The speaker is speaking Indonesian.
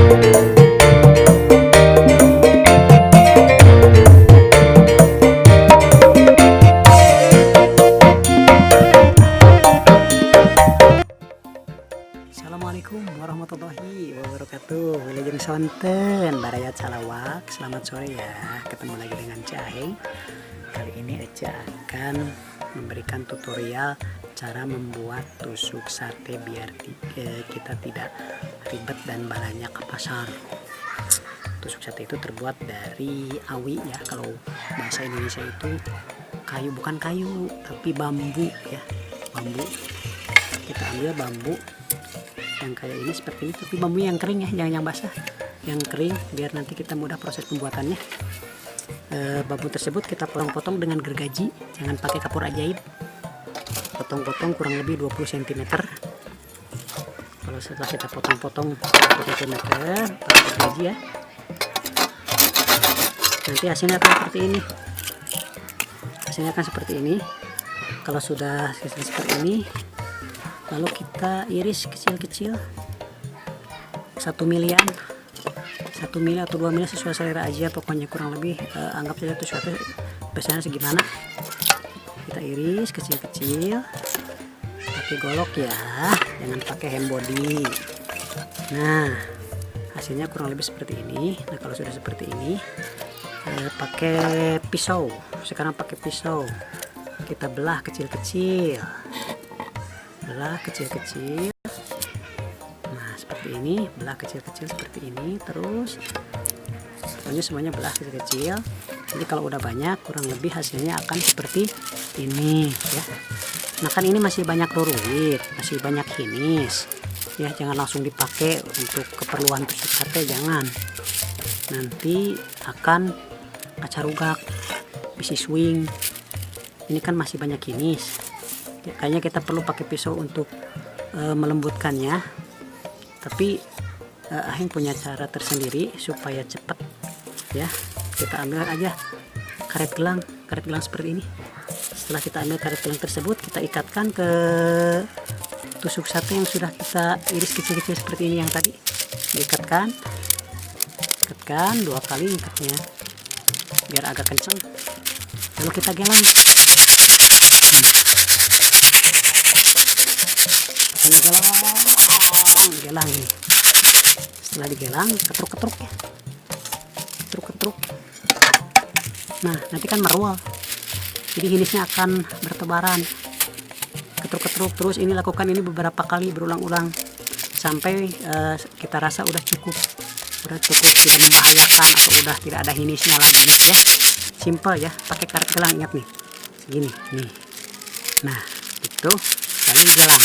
Assalamualaikum warahmatullahi wabarakatuh. Wilujeng sonten baraya calawak. Selamat sore ya. Ketemu lagi dengan Caheng. Kali ini Eca akan memberikan tutorial cara membuat tusuk sate biar kita tidak ribet dan banyak ke pasar. Tusuk sate itu terbuat dari awi ya. Kalau bahasa Indonesia itu kayu, bukan kayu tapi bambu ya. Bambu. Kita ambil bambu yang kayak ini seperti ini, tapi bambu yang kering ya, jangan yang basah, yang kering biar nanti kita mudah proses pembuatannya. Bambu tersebut kita potong-potong dengan gergaji, jangan pakai kapur ajaib. Potong-potong kurang lebih 20 cm. Kalau setelah kita potong-potong 20 cm pakai gergaji ya, nanti hasilnya akan seperti ini. Hasilnya akan seperti ini. Kalau sudah seperti ini, lalu kita iris kecil-kecil 1 milian, 1 mili atau 2 mili sesuai selera aja, pokoknya kurang lebih anggap saja itu suatu besarnya segimana. Kita iris kecil-kecil pakai golok ya, jangan pakai hand body. Nah, hasilnya kurang lebih seperti ini. Nah, kalau sudah seperti ini pakai pisau. Sekarang pakai pisau kita belah kecil-kecil, belah kecil-kecil. Nah, seperti ini, belah kecil-kecil seperti ini. Terus pokoknya semuanya belah kecil-kecil. Jadi kalau udah banyak, kurang lebih hasilnya akan seperti ini ya. Nah, kan ini masih banyak ruruit, masih banyak hinis ya, jangan langsung dipakai untuk keperluan tusuk sate, jangan. Nanti akan kacarugak, bisi swing. Ini kan masih banyak hinis, kayaknya kita perlu pakai pisau untuk melembutkannya. Tapi Ahing punya cara tersendiri supaya cepat ya. Kita ambil aja karet gelang seperti ini. Setelah kita ambil karet gelang tersebut, kita ikatkan ke tusuk sate yang sudah kita iris kecil-kecil seperti ini yang tadi. Diikatkan, ikatkan 2 kali ikatnya biar agak kencang. Lalu kita gelang. Gelang ini. Setelah digelang, ketruk-ketruk ya, ketruk-ketruk. Nah, nanti kan merual, jadi hinisnya akan bertebaran. Ketruk-ketruk terus, ini lakukan ini beberapa kali berulang-ulang sampai kita rasa udah cukup, tidak membahayakan atau udah tidak ada hinisnya lagi gitu ya. Simple ya, pakai karet gelang, ingat nih, segini nih. Nah, itu lalu gelang.